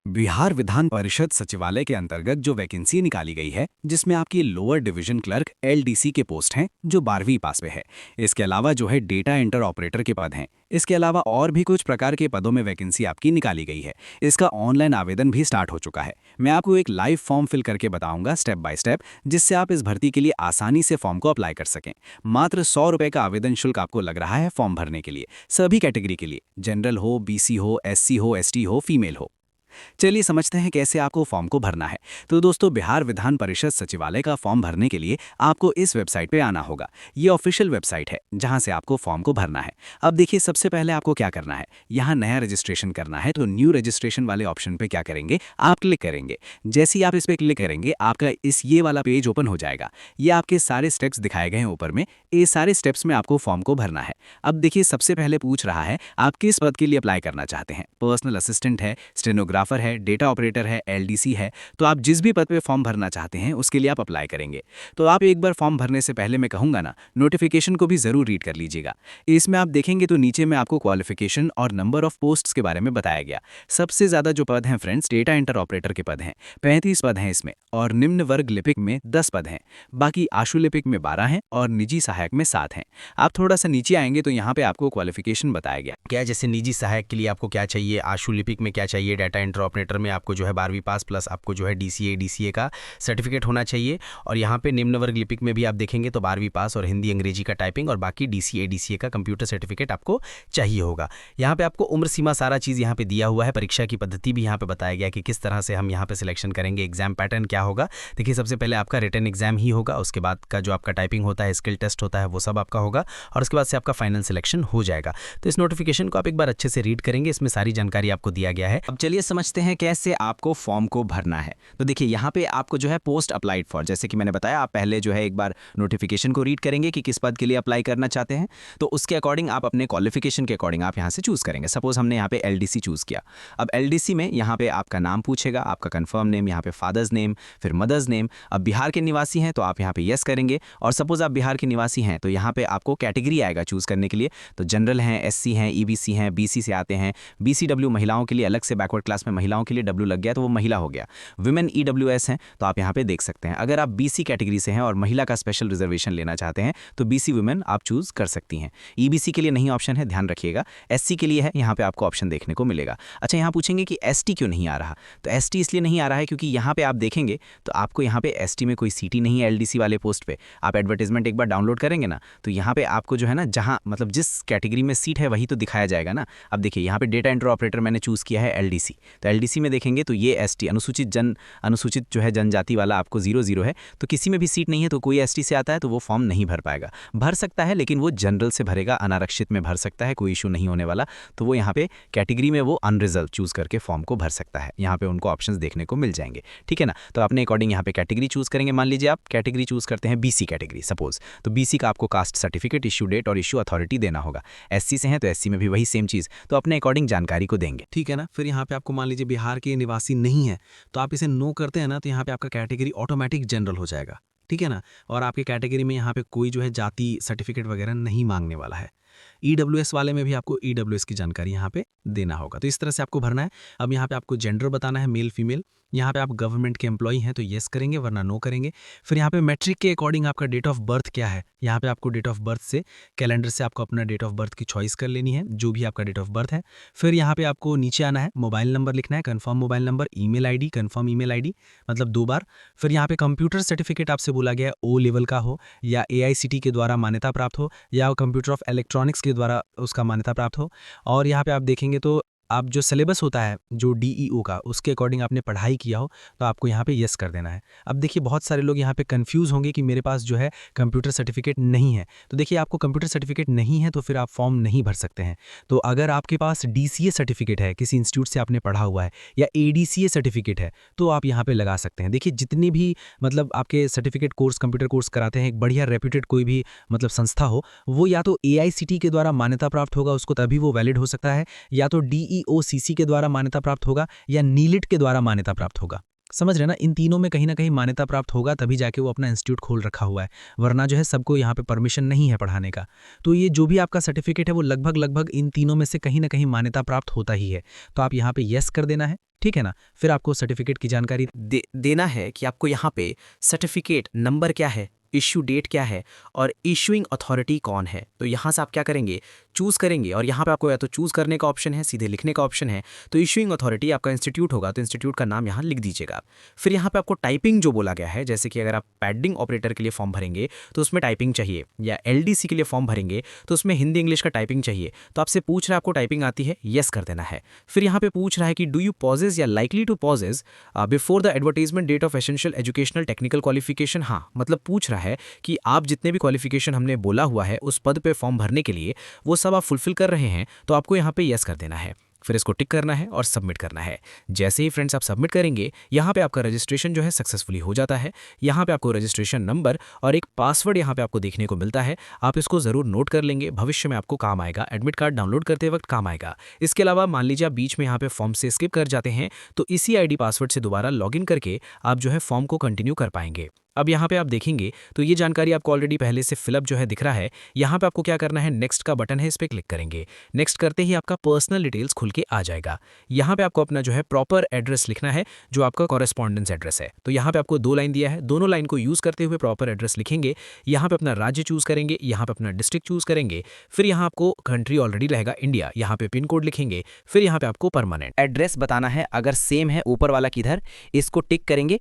बिहार विधान परिषद सचिवालय के अंतर्गत जो वैकेंसी निकाली गई है, जिसमें आपकी लोअर डिवीजन क्लर्क एलडीसी के पोस्ट हैं जो 12वीं पास में है। इसके अलावा जो है डेटा एंटर ऑपरेटर के पद हैं। इसके अलावा और भी कुछ प्रकार के पदों में वैकेंसी आपकी निकाली गई है। इसका ऑनलाइन आवेदन भी स्टार्ट हो चुका है। मैं आपको एक लाइव फॉर्म फिल करके बताऊंगा स्टेप बाय स्टेप, जिससे आप इस भर्ती के लिए आसानी से फॉर्म को अप्लाई कर सकें। मात्र 100 रुपये का आवेदन शुल्क आपको लग रहा है फॉर्म भरने के लिए, सभी कैटेगरी के लिए, जनरल हो, बीसी हो, एससी हो, एसटी हो, फीमेल हो। चलिए समझते हैं कैसे आपको फॉर्म को भरना है। तो दोस्तों, बिहार विधान परिषद सचिवालय का फॉर्म भरने के लिए आपको इस वेबसाइट पे आना होगा। ये ऑफिशियल वेबसाइट है जहां से आपको फॉर्म को भरना है। अब देखिए, सबसे पहले आपको क्या करना है, यहाँ नया रजिस्ट्रेशन करना है। तो न्यू रजिस्ट्रेशन वाले ऑप्शन पे क्या करेंगे, आप क्लिक करेंगे। जैसे ही आप इस पे क्लिक करेंगे, आपका ये वाला पेज ओपन हो जाएगा। ये आपके सारे स्टेप्स दिखाए गए हैं ऊपर में। ये सारे स्टेप्स में आपको फॉर्म को भरना है। अब देखिए, सबसे पहले पूछ रहा है आप किस पद के लिए अप्लाई करना चाहते हैं। पर्सनल असिस्टेंट है, स्टेनोग्राफर है, डेटा ऑपरेटर है, एलडीसी है। तो आप जिस भी पद पे फॉर्म भरना चाहते हैं उसके लिए आप अप्लाई करेंगे। तो आप एक बार फॉर्म भरने से पहले, मैं कहूंगा ना, नोटिफिकेशन को भी जरूर रीड कर लीजिएगा। इसमें आप देखेंगे तो नीचे में आपको क्वालिफिकेशन और नंबर ऑफ पोस्ट्स के बारे में बताया गया। सबसे ज्यादा जो पद हैं फ्रेंड्स, डेटा एंटर ऑपरेटर के पद हैं, 35 पद हैं इसमें, और निम्न वर्ग लिपिक में 10 पद हैं। बाकी आशु लिपिक में 12 हैं और निजी सहायक में 7 हैं। आप थोड़ा सा नीचे आएंगे तो यहाँ पे आपको क्वालिफिकेशन बताया गया क्या, जैसे निजी सहायक के लिए आपको क्या चाहिए, आशु लिपिक में क्या चाहिए, डाटा एंटर ऑपरेटर में आपको जो है 12वीं पास प्लस आपको जो है डीसीए का सर्टिफिकेट होना चाहिए। और यहाँ पे निम्न वर्ग लिपिक में भी आप देखेंगे तो 12वीं पास और हिंदी अंग्रेजी का टाइपिंग, और बाकी डीसीए का कंप्यूटर सर्टिफिकेट आपको चाहिए होगा। यहाँ पे आपको उम्र सीमा सारा चीज़ यहाँ पे दिया हुआ है। परीक्षा की पद्धति भी यहाँ पे बताया गया कि किस तरह से हम यहाँ पे सिलेक्शन करेंगे। एग्जाम पैटर्न क्या होगा, देखिए सबसे पहले आपका रिटन एग्जाम ही होगा, उसके बाद का जो आपका टाइपिंग होता है, स्किल टेस्ट होता है, वो सब आपका होगा, और उसके बाद से आपका फाइनल सिलेक्शन हो जाएगा। तो इस नोटिफिकेशन को आप एक बार अच्छे से रीड करेंगे, इसमें सारी जानकारी आपको दिया गया है। अब चलिए समझते हैं कैसे आपको फॉर्म को भरना है। तो देखिए, यहाँ पे आपको जो है पोस्ट अप्लाइड फॉर, जैसे कि मैंने बताया, आप पहले जो है एक बार नोटिफिकेशन को रीड करेंगे कि किस पद के लिए अप्लाई करना चाहते हैं। तो उसके अकॉर्डिंग आप अपने क्वालिफिकेशन के अकॉर्डिंग आप यहाँ से चूज करेंगे। सपोज हमने यहाँ पे एलडीसी चूज किया। अब एलडीसी में यहाँ पे आपका नाम पूछेगा, आपका कंफर्म नेम, यहाँ पे फादर्स नेम, फिर मदर्स नेम। अब बिहार के निवासी हैं तो आप यहाँ पे यस करेंगे, और सपोज आप बिहार के निवासी हैं तो यहाँ पे आपको कैटेगरी आएगा चूज करने के लिए। तो जनरल हैं, एससी हैं, ईबीसी हैं, बीसी से आते हैं, बीसीडब्ल्यू महिलाओं के लिए अलग से, बैकवर्ड क्लास में महिलाओं के लिए डब्ल्यू लग गया तो वो महिला हो गया। वुमेन ईडब्ल्यूएस हैं तो आप यहाँ पे देख सकते हैं। अगर आप बीसी कैटेगरी से हैं और महिला का स्पेशल रिजर्वेशन लेना चाहते हैं तो बीसी वुमेन आप चूज कर सकती हैं। ईबीसी के लिए नहीं ऑप्शन है, ध्यान रखिएगा। एससी के लिए है, यहाँ पे आपको ऑप्शन देखने को मिलेगा। अच्छा, यहाँ पूछेंगे कि एसटी क्यों नहीं आ रहा। तो एसटी इसलिए नहीं आ रहा है क्योंकि यहाँ पे आप देखेंगे तो आपको यहाँ पे एसटी में कोई सीट ही नहीं है। एलडीसी वाले पोस्ट पे आप एडवर्टाइजमेंट एक बार डाउनलोड करेंगे ना, तो यहाँ पे आपको जो है ना, जहाँ मतलब जिस कैटेगरी में सीट है वही तो दिखाया जाएगा ना। अब देखिए, यहाँ पे डेटा एंटर ऑपरेटर मैंने चूज किया है एलडीसी, तो एलडीसी में देखेंगे तो ये एसटी अनुसूचित जो है जनजाति वाला आपको 00 है। तो किसी में भी सीट नहीं है, तो कोई एसटी से आता है तो वो फॉर्म नहीं भर पाएगा। भर सकता है लेकिन वो जनरल से भरेगा, अनारक्षित में भर सकता है, कोई इशू नहीं होने वाला। तो वो यहाँ पे कैटेगरी में वो अनरिजर्व चूज करके फॉर्म को भर सकता है। यहाँ पे उनको ऑप्शंस देखने को मिल जाएंगे, ठीक है ना। तो अपने अकॉर्डिंग यहाँ पे कैटेगरी चूज करेंगे। मान लीजिए आप कैटेगरी चूज करते हैं बीसी कैटेगरी सपोज, तो बीसी का आपको कास्ट सर्टिफिकेट, इशू डेट और इशू अथॉरिटी देना होगा। एससी से हैं तो एससी में भी वही सेम चीज, तो अपने अकॉर्डिंग जानकारी को देंगे, ठीक है ना। फिर यहाँ पे आपको मान लीजिए बिहार के निवासी नहीं है तो आप इसे नो करते हैं ना, तो यहाँ पे आपका कैटेगरी ऑटोमेटिक जनरल हो जाएगा, ठीक है ना। और आपके कैटेगरी में यहाँ पे कोई जो है जाति सर्टिफिकेट वगैरह नहीं मांगने वाला है। ईडब्ल्यूएस वाले में भी आपको ईडब्ल्यूएस की जानकारी यहाँ पे देना होगा। तो इस तरह से आपको भरना है। अब यहाँ पे आपको जेंडर बताना है, मेल फीमेल। यहाँ पे आप गवर्नमेंट के एम्प्लॉई हैं तो येस करेंगे, वरना नो करेंगे। फिर यहाँ पे मैट्रिक के अकॉर्डिंग आपका डेट ऑफ बर्थ क्या है, यहाँ पे आपको डेट ऑफ बर्थ से कैलेंडर से आपको अपना डेट ऑफ बर्थ की चॉइस कर लेनी है, जो भी आपका डेट ऑफ बर्थ है। फिर यहाँ पे आपको नीचे आना है, मोबाइल नंबर लिखना है, confirm mobile number, email ID, confirm email ID, मतलब 2 बार। फिर यहाँ पे कंप्यूटर सर्टिफिकेट आपसे बोला गया है ओ लेवल का हो, या एआईसीटी के द्वारा मान्यता प्राप्त हो, या कंप्यूटर ऑफ इलेक्ट्रॉनिक्स के द्वारा उसका मान्यता प्राप्त हो। और यहाँ पे आप देखेंगे तो आप जो सिलेबस होता है जो डीईओ का, उसके अकॉर्डिंग आपने पढ़ाई किया हो तो आपको यहाँ पे यस कर देना है। अब देखिए, बहुत सारे लोग यहाँ पे कंफ्यूज होंगे कि मेरे पास जो है कंप्यूटर सर्टिफिकेट नहीं है। तो देखिए, आपको कंप्यूटर सर्टिफिकेट नहीं है तो फिर आप फॉर्म नहीं भर सकते हैं। तो अगर आपके पास डीसीए सर्टिफिकेट है, किसी इंस्टीट्यूट से आपने पढ़ा हुआ है, या एडीसीए सर्टिफिकेट है, तो आप यहाँ पे लगा सकते हैं। देखिए, जितने भी मतलब आपके सर्टिफिकेट कोर्स, कंप्यूटर कोर्स कराते हैं, एक बढ़िया रेप्यूटेड कोई भी मतलब संस्था हो, वो या तो एआईसीटी के द्वारा मान्यता प्राप्त होगा, उसको तभी वो वैलिड हो सकता है, या तो डीईओसीसी के द्वारा मान्यता प्राप्त होगा, या नीलिट के द्वारा मान्यता प्राप्त होगा। समझ रहे हैं ना, इन तीनों में कहीं ना कहीं मान्यता प्राप्त होगा तभी जाके वो अपना इंस्टीट्यूट खोल रखा हुआ है, वरना जो है सबको यहाँ पे परमिशन नहीं है पढ़ाने का। तो ये जो भी आपका सर्टिफिकेट है वो लगभग लगभग इन तीनों में से कहीं ना कहीं मान्यता प्राप्त होता ही है। तो आप यहाँ पे येस कर देना है, ठीक है ना। फिर आपको सर्टिफिकेट की जानकारी देना है कि आपको यहाँ पे सर्टिफिकेट नंबर क्या है, इश्यू डेट क्या है और इशूइंग अथॉरिटी कौन है। तो यहाँ से आप क्या करेंगे, चूज़ करेंगे और यहाँ पे आपको या तो चूज़ करने का ऑप्शन है, सीधे लिखने का ऑप्शन है। तो इशूइंग अथॉरिटी आपका इंस्टीट्यूट होगा तो इंस्टीट्यूट का नाम यहाँ लिख दीजिएगा। फिर यहाँ पे आपको टाइपिंग जो बोला गया है, जैसे कि अगर आप पैडिंग ऑपरेटर के लिए फॉर्म भरेंगे तो उसमें टाइपिंग चाहिए, या एलडीसी के लिए फॉर्म भरेंगे तो उसमें हिंदी इंग्लिश का टाइपिंग चाहिए। तो आपसे पूछ रहा है आपको टाइपिंग आती है, येस कर देना है। फिर यहाँ पे पूछ रहा है कि डू यू पॉजेज या likely to possess before the advertisement date of essential educational technical qualification. हाँ, मतलब पूछ रहा है कि आप जितने भी क्वालिफिकेशन हमने बोला हुआ है उस पद पे फॉर्म भरने के लिए वो सब आप फुलफिल कर रहे हैं, तो आपको यहाँ पे यस कर देना है। फिर इसको टिक करना है और सबमिट करना है। जैसे ही फ्रेंड्स आप सबमिट करेंगे, यहाँ पे आपका रजिस्ट्रेशन जो है सक्सेसफुली हो जाता है। यहाँ पे आपको रजिस्ट्रेशन नंबर और एक पासवर्ड यहाँ पे आपको देखने को मिलता है। आप इसको ज़रूर नोट कर लेंगे, भविष्य में आपको काम आएगा, एडमिट कार्ड डाउनलोड करते वक्त काम आएगा। इसके अलावा मान लीजिए आप बीच में यहाँ पे फॉर्म से स्किप कर जाते हैं तो इसी आईडी पासवर्ड से दोबारा लॉगिन करके आप जो है फॉर्म को कंटिन्यू कर पाएंगे। अब यहाँ पे आप देखेंगे तो ये जानकारी आपको ऑलरेडी पहले से फिलअप जो है दिख रहा है। यहाँ पे आपको क्या करना है, नेक्स्ट का बटन है, इस पर क्लिक करेंगे। नेक्स्ट करते ही आपका पर्सनल डिटेल्स खुल के आ जाएगा। यहाँ पे आपको अपना जो है प्रॉपर एड्रेस लिखना है, जो आपका कॉरेस्पॉन्डेंस एड्रेस है। तो यहाँ पे आपको 2 लाइन दिया है, दोनों लाइन को यूज़ करते हुए प्रॉपर एड्रेस लिखेंगे। यहाँ पे अपना राज्य चूज़ करेंगे, यहाँ पे अपना डिस्ट्रिक्ट चूज़ करेंगे। फिर यहाँ आपको कंट्री ऑलरेडी रहेगा इंडिया, यहाँ पे पिन कोड लिखेंगे। फिर यहाँ पे आपको परमानेंट एड्रेस बताना है। अगर सेम है ऊपर वाला किधर, इसको टिक करेंगे।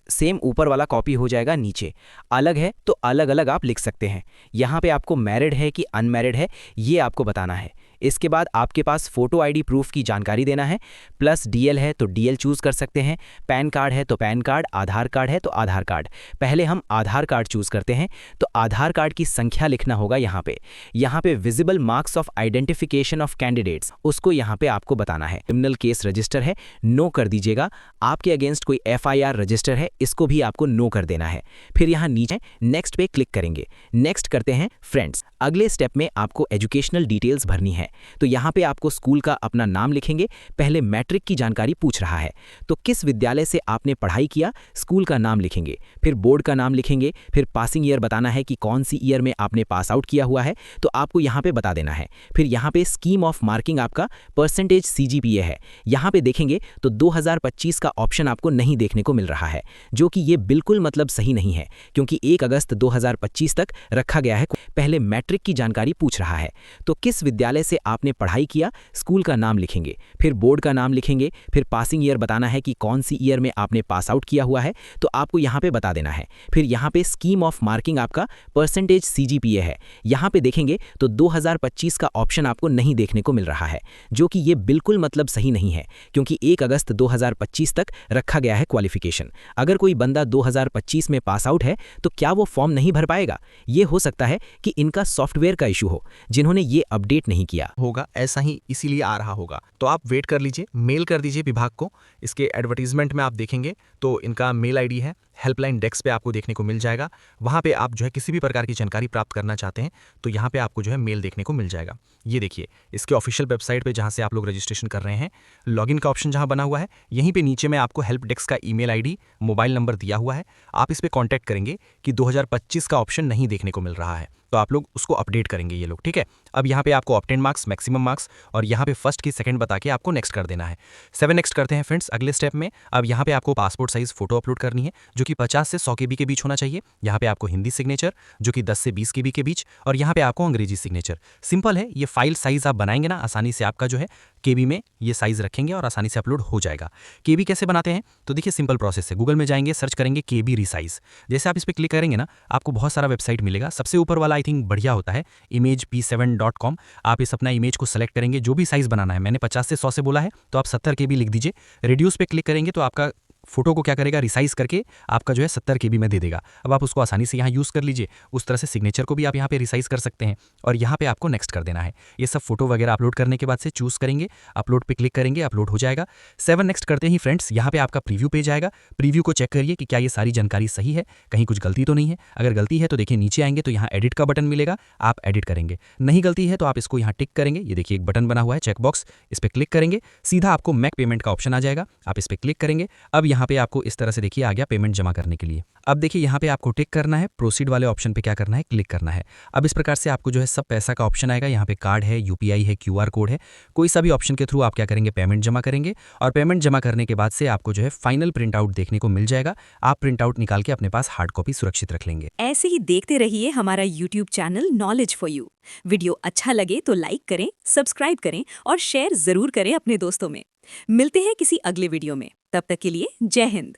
सेम ऊपर वाला कॉपी हो जाएगा नीचे। अलग है तो अलग अलग आप लिख सकते हैं। यहाँ पे आपको मैरिड है कि अनमैरिड है ये आपको बताना है। इसके बाद आपके पास फोटो आईडी प्रूफ की जानकारी देना है। प्लस डीएल है तो डीएल चूज़ कर सकते हैं, पैन कार्ड है तो पैन कार्ड, आधार कार्ड है तो आधार कार्ड। पहले हम आधार कार्ड चूज़ करते हैं तो आधार कार्ड की संख्या लिखना होगा यहाँ पे visible marks of identification of candidates, उसको यहाँ पे आपको बताना है। क्रिमिनल केस रजिस्टर है, नो कर दीजिएगा। आपके अगेंस्ट कोई एफआईआर रजिस्टर है, इसको भी आपको नो कर देना है। फिर यहाँ नीचे नेक्स्ट पे क्लिक करेंगे। नेक्स्ट करते हैं फ्रेंड्स। अगले स्टेप में आपको एजुकेशनल डिटेल्स भरनी है। तो यहाँ पे आपको स्कूल का अपना नाम लिखेंगे। पहले मैट्रिक की जानकारी पूछ रहा है तो किस विद्यालय से आपने पढ़ाई किया, स्कूल का नाम लिखेंगे। फिर बोर्ड का नाम लिखेंगे। फिर पासिंग ईयर बताना है कि कौन सी ईयर में आपने पास आउट किया हुआ है, तो आपको यहाँ पे बता देना है। फिर यहाँ पे स्कीम ऑफ मार्किंग आपका परसेंटेज सीजीपीए है। यहाँ पे देखेंगे तो 2025 का ऑप्शन आपको नहीं देखने को मिल रहा है, जो कि ये बिल्कुल मतलब सही नहीं है, क्योंकि 1 अगस्त 2025 तक रखा गया है। पहले मैट्रिक की जानकारी पूछ रहा है तो किस विद्यालय से आपने पढ़ाई किया, स्कूल का नाम लिखेंगे। फिर बोर्ड का नाम लिखेंगे। फिर पासिंग ईयर बताना है कि कौन सी ईयर में आपने पास आउट किया हुआ है, तो आपको यहाँ पे बता देना है। फिर यहाँ पे स्कीम ऑफ मार्किंग आपका परसेंटेज सीजीपीए है। यहाँ पे देखेंगे तो 2025 का ऑप्शन आपको नहीं देखने को मिल रहा है, जो कि ये बिल्कुल मतलब सही नहीं है, क्योंकि 1 अगस्त 2025 तक रखा गया है क्वालिफिकेशन। अगर कोई बंदा 2025 में पास आउट है तो क्या वो फॉर्म नहीं भर पाएगा? ये हो सकता है कि इनका सॉफ्टवेयर का इशू हो, जिन्होंने ये अपडेट नहीं किया होगा, ऐसा ही इसीलिए आ रहा होगा। तो आप वेट कर लीजिए, मेल कर दीजिए विभाग को। इसके एडवर्टीजमेंट में आप देखेंगे तो इनका मेल आईडी है, हेल्पलाइन डेस्क पे आपको देखने को मिल जाएगा। वहाँ पे आप जो है किसी भी प्रकार की जानकारी प्राप्त करना चाहते हैं तो यहाँ पे आपको जो है मेल देखने को मिल जाएगा। ये देखिए इसके ऑफिशियल वेबसाइट पे जहाँ से आप लोग रजिस्ट्रेशन कर रहे हैं, लॉगिन का ऑप्शन जहाँ बना हुआ है, यहीं पे नीचे में आपको हेल्प डेस्क का ईमेल आईडी, मोबाइल नंबर दिया हुआ है। आप इस पर कॉन्टैक्ट करेंगे कि 2025 का ऑप्शन नहीं देखने को मिल रहा है, तो आप लोग उसको अपडेट करेंगे ये लोग, ठीक है। अब यहाँ पे आपको ऑब्टेन मार्क्स, मैक्सिमम मार्क्स और यहाँ पे फर्स्ट की सेकंड बता के आपको नेक्स्ट कर देना है। 7 नेक्स्ट करते हैं फ्रेंड्स अगले स्टेप में। अब यहाँ पे आपको पासपोर्ट साइज फोटो अपलोड करनी है, जो कि 50 से 100 KB के बीच होना चाहिए। यहाँ पे आपको हिंदी सिग्नेचर जो कि 10 से 20 KB के बीच, और यहाँ पे आपको अंग्रेजी सिग्नेचर। सिंपल है, ये फाइल साइज आप बनाएंगे ना आसानी से, आपका जो है KB में ये साइज रखेंगे और आसानी से अपलोड हो जाएगा। KB कैसे बनाते हैं तो देखिए सिंपल प्रोसेस है। गूगल में जाएंगे, सर्च करेंगे KB रिसाइज। जैसे आप इस पर क्लिक करेंगे ना, आपको बहुत सारा वेबसाइट मिलेगा। सबसे ऊपर वाला आई थिंक बढ़िया होता है, imagep7.com। आप इस अपना इमेज को सेलेक्ट करेंगे, जो भी साइज बनाना है। मैंने 50 से 100 से बोला है तो आप 70 KB लिख दीजिए। रेड्यूस पे क्लिक करेंगे तो आपका फोटो को क्या करेगा, रिसाइज करके आपका जो है 70 KB में दे देगा। अब आप उसको आसानी से यहाँ यूज़ कर लीजिए। उस तरह से सिग्नेचर को भी आप यहाँ पे रिसाइज कर सकते हैं और यहाँ पे आपको नेक्स्ट कर देना है। ये सब फोटो वगैरह अपलोड करने के बाद से चूज़ करेंगे, अपलोड पे क्लिक करेंगे, अपलोड हो जाएगा। 7 नेक्स्ट करते ही फ्रेंड्स यहाँ पे आपका प्रीव्यू पेज आएगा। प्रीव्यू को चेक करिए कि क्या ये सारी जानकारी सही है, कहीं कुछ गलती तो नहीं है। अगर गलती है तो देखिए नीचे आएंगे तो यहाँ एडिट का बटन मिलेगा, आप एडिट करेंगे। नहीं गलती है तो आप इसको यहाँ टिक करेंगे। ये देखिए एक बटन बना हुआ है चेकबॉक्स, इस पर क्लिक करेंगे, सीधा आपको मैक पेमेंट का ऑप्शन आ जाएगा, आप इस पर क्लिक करेंगे। अब यहाँ पे आपको इस तरह से देखिए आ गया पेमेंट जमा करने के लिए। अब देखिए यहाँ पे आपको टिक करना है, प्रोसीड वाले ऑप्शन पे क्या करना है, क्लिक करना है। अब इस प्रकार से आपको जो है सब पैसा का ऑप्शन आएगा। यहाँ पे कार्ड है, यूपीआई है, क्यूआर कोड है, कोई सा भी ऑप्शन के थ्रू आप क्या करेंगे, पेमेंट जमा करेंगे। और पेमेंट जमा करने के बाद से आपको जो है फाइनल प्रिंट आउट देखने को मिल जाएगा। आप प्रिंट आउट निकाल के अपने पास हार्ड कॉपी सुरक्षित रख लेंगे। ऐसे ही देखते रहिए हमारा YouTube channel knowledge for you. Video अच्छा लगे तो लाइक करें, सब्सक्राइब करें और शेयर जरूर करें अपने दोस्तों में। मिलते हैं किसी अगले वीडियो में, तब तक के लिए जय हिंद।